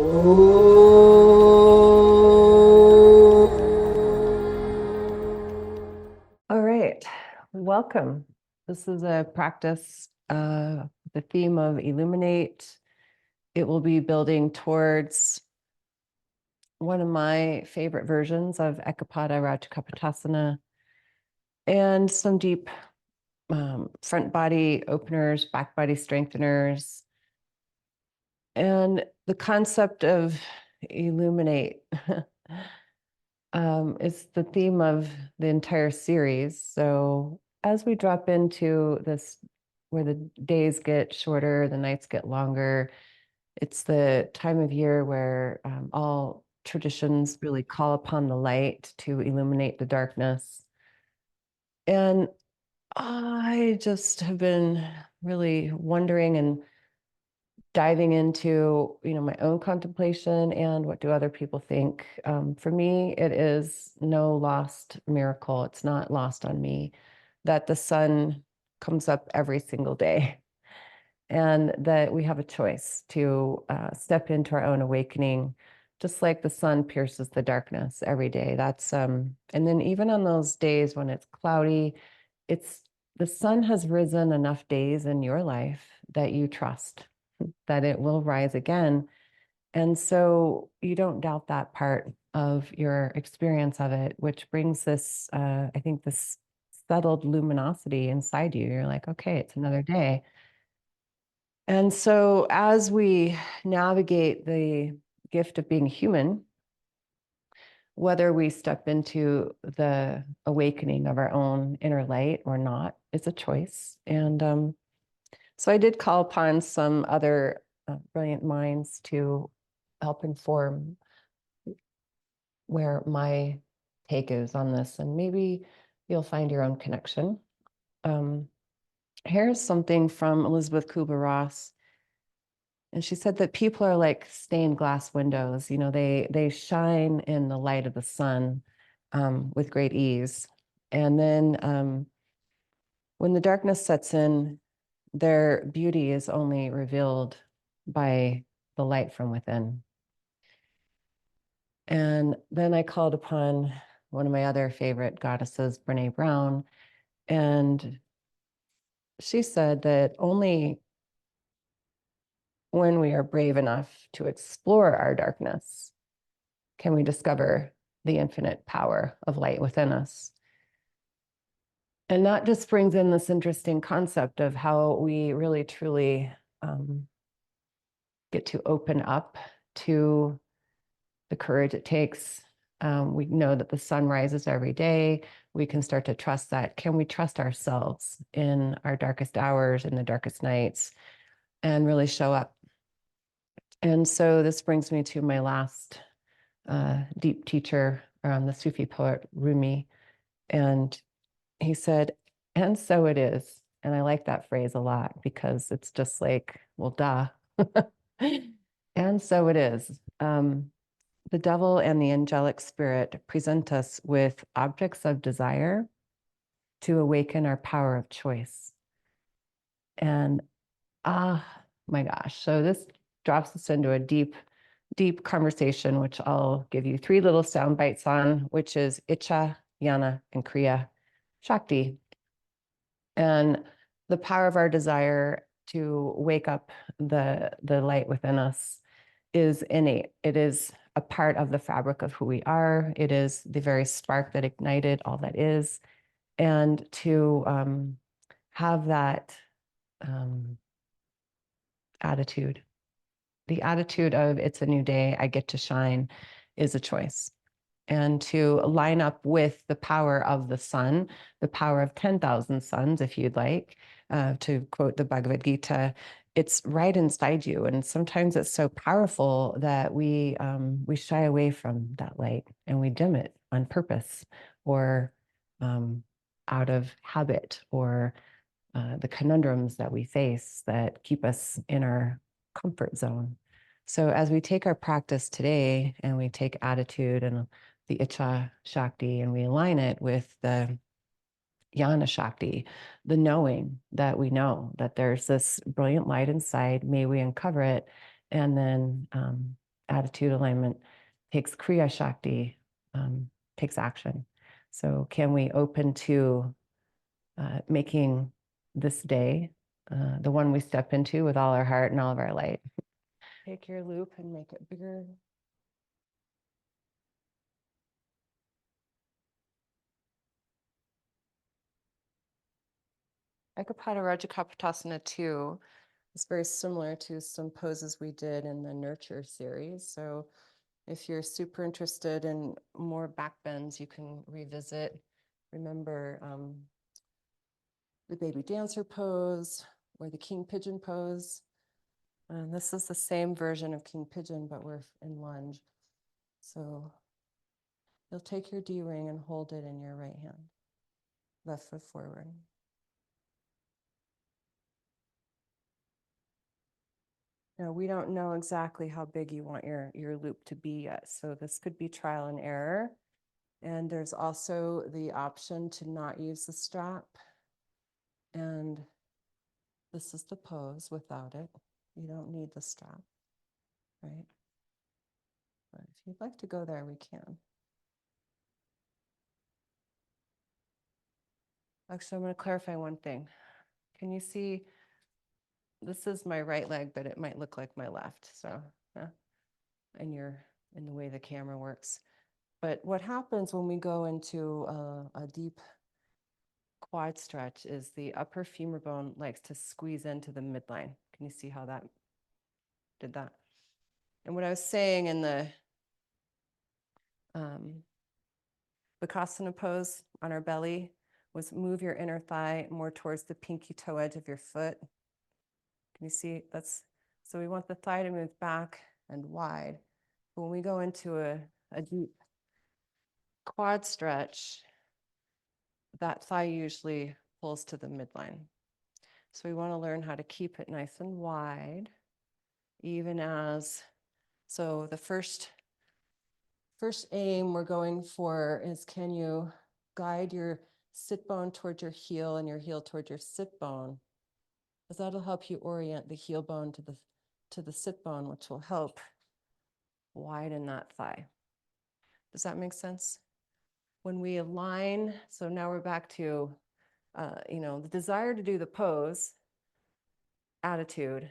All right, welcome. This is a practice, the theme of illuminate. It will be building towards one of my favorite versions of Ekapada Rajakapotasana and some deep front body openers, back body strengtheners. And the concept of illuminate is the theme of the entire series. So as we drop into this, where the days get shorter, the nights get longer, it's the time of year where all traditions really call upon the light to illuminate the darkness. And I just have been really wondering and diving into, my own contemplation and what do other people think. For me, it is no lost miracle. It's not lost on me that the sun comes up every single day and that we have a choice to step into our own awakening, just like the sun pierces the darkness every day. And then even on those days when it's cloudy, the sun has risen enough days in your life that you trust that it will rise again. And so you don't doubt that part of your experience of it, which brings this, I think, this settled luminosity inside you. You're like, okay, it's another day. And so as we navigate the gift of being human, whether we step into the awakening of our own inner light or not, it's a choice. And so I did call upon some other brilliant minds to help inform where my take is on this, and maybe you'll find your own connection. Here's something from Elizabeth Kubler-Ross, and she said that people are like stained glass windows. They shine in the light of the sun with great ease, and then when the darkness sets in, their beauty is only revealed by the light from within. And then I called upon one of my other favorite goddesses, Brene Brown, and she said that only when we are brave enough to explore our darkness can we discover the infinite power of light within us. And that just brings in this interesting concept of how we really truly get to open up to the courage it takes. We know that the sun rises every day. We can start to trust that. Can we trust ourselves in our darkest hours, in the darkest nights, and really show up? And so this brings me to my last deep teacher, the Sufi poet Rumi. And he said, and so it is. And I like that phrase a lot because it's just like, well, duh. And so it is. The devil and the angelic spirit present us with objects of desire to awaken our power of choice. And my gosh, so this drops us into a deep, deep conversation, which I'll give you 3 little sound bites on, which is Icha, Jnana, and Kriya, Shakti. And the power of our desire to wake up the light within us is innate. It is a part of the fabric of who we are. It is the very spark that ignited all that is. And to have that attitude, the attitude of it's a new day, I get to shine, is a choice. And to line up with the power of the sun, the power of 10,000 suns, if you'd like, to quote the Bhagavad Gita, it's right inside you. And sometimes it's so powerful that we shy away from that light and we dim it on purpose or out of habit or the conundrums that we face that keep us in our comfort zone. So as we take our practice today and we take attitude and the Icha Shakti and we align it with the Jnana Shakti, the knowing that we know that there's this brilliant light inside, may we uncover it and then attitude alignment takes Kriya Shakti, takes action. So can we open to making this day the one we step into with all our heart and all of our light? Take your loop and make it bigger. Rajakapotasana 2 is very similar to some poses we did in the nurture series. So if you're super interested in more back bends, you can revisit. Remember the baby dancer pose or the king pigeon pose. And this is the same version of king pigeon, but we're in lunge. So you'll take your D ring and hold it in your right hand, left foot forward. Now, we don't know exactly how big you want your loop to be yet. So this could be trial and error. And there's also the option to not use the strap. And this is the pose without it. You don't need the strap, right? But if you'd like to go there, we can. Actually, I'm going to clarify one thing. Can you see, this is my right leg, but it might look like my left. So, yeah, and you're in the way the camera works. But what happens when we go into a deep quad stretch is the upper femur bone likes to squeeze into the midline. Can you see how that did that? And what I was saying in the Bakasana pose on our belly was move your inner thigh more towards the pinky toe edge of your foot. Can you see? So we want the thigh to move back and wide. But when we go into a deep quad stretch, that thigh usually pulls to the midline. So we want to learn how to keep it nice and wide, even as, so the first aim we're going for is, can you guide your sit bone towards your heel and your heel towards your sit bone? Because that'll help you orient the heel bone to the sit bone, which will help widen that thigh. Does that make sense? When we align, so now we're back to, the desire to do the pose, attitude,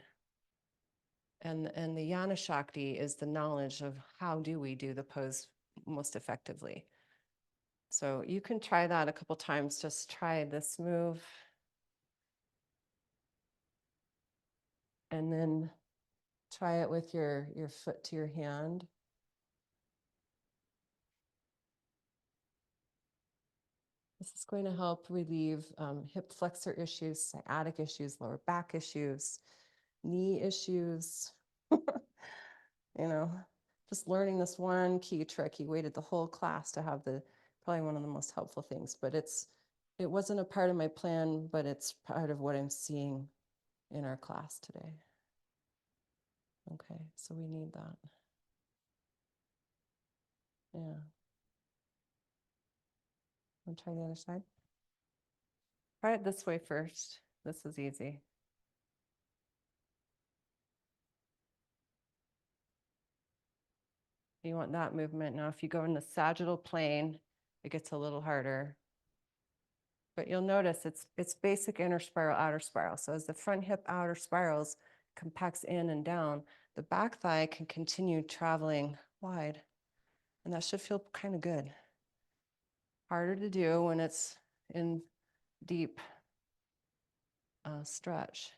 and the Yana Shakti is the knowledge of how do we do the pose most effectively. So you can try that a couple times. Just try this move. And then try it with your foot to your hand. This is going to help relieve hip flexor issues, sciatic issues, lower back issues, knee issues. Just learning this one key trick. He waited the whole class to have probably one of the most helpful things, but it wasn't a part of my plan, but it's part of what I'm seeing in our class today. Okay, so we need that. Yeah. Want to try the other side? Try it this way first. This is easy. You want that movement. Now, if you go in the sagittal plane, it gets a little harder. But you'll notice it's basic inner spiral, outer spiral. So as the front hip outer spirals compacts in and down, the back thigh can continue traveling wide. And that should feel kind of good. Harder to do when it's in deep stretch.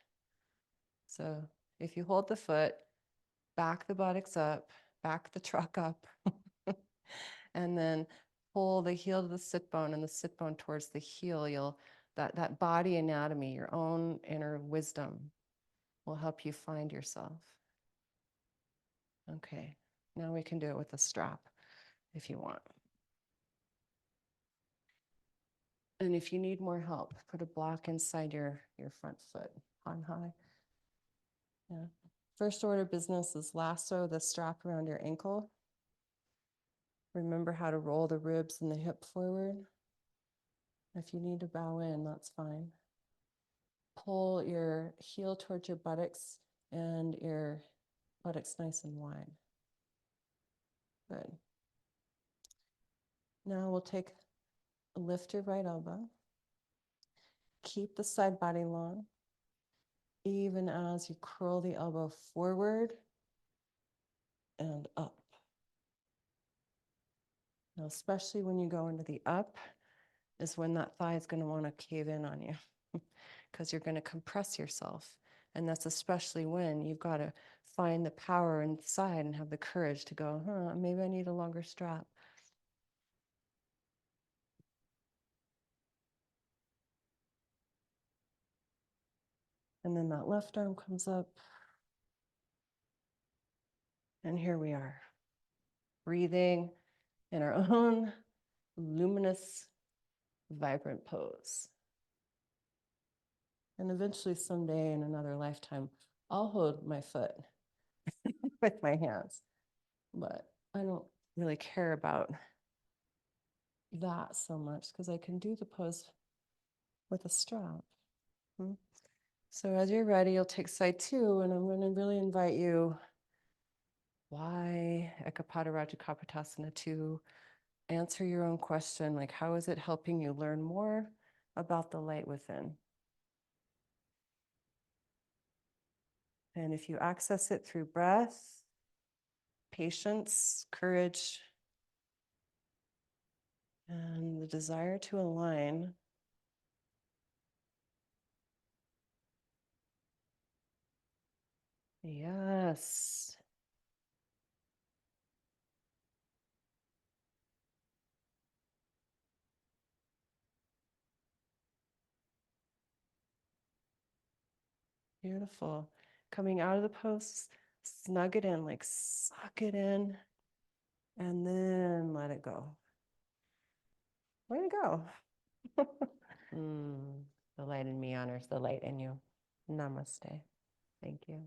So if you hold the foot, back the buttocks up, back the truck up, and then pull the heel to the sit bone and the sit bone towards the heel. That body anatomy, your own inner wisdom will help you find yourself. Okay, now we can do it with a strap if you want. And if you need more help, put a block inside your front foot on high. Yeah. First order business is lasso the strap around your ankle. Remember how to roll the ribs and the hip forward. If you need to bow in, that's fine. Pull your heel towards your buttocks and your buttocks nice and wide. Good. Now we'll lift your right elbow. Keep the side body long, even as you curl the elbow forward and up. Now, especially when you go into the up, is when that thigh is going to want to cave in on you because you're going to compress yourself. And that's especially when you've got to find the power inside and have the courage to go, maybe I need a longer strap. And then that left arm comes up. And here we are, breathing in our own luminous, vibrant pose. And eventually someday in another lifetime, I'll hold my foot with my hands. But I don't really care about that so much because I can do the pose with a strap. So as you're ready, you'll take side two, and I'm going to really invite you, why Ekapada Rajakapotasana, to answer your own question, like how is it helping you learn more about the light within? And if you access it through breath, patience, courage, and the desire to align, yes. Beautiful. Coming out of the pose, snug it in, like suck it in, and then let it go. Way to go. The light in me honors the light in you. Namaste. Thank you.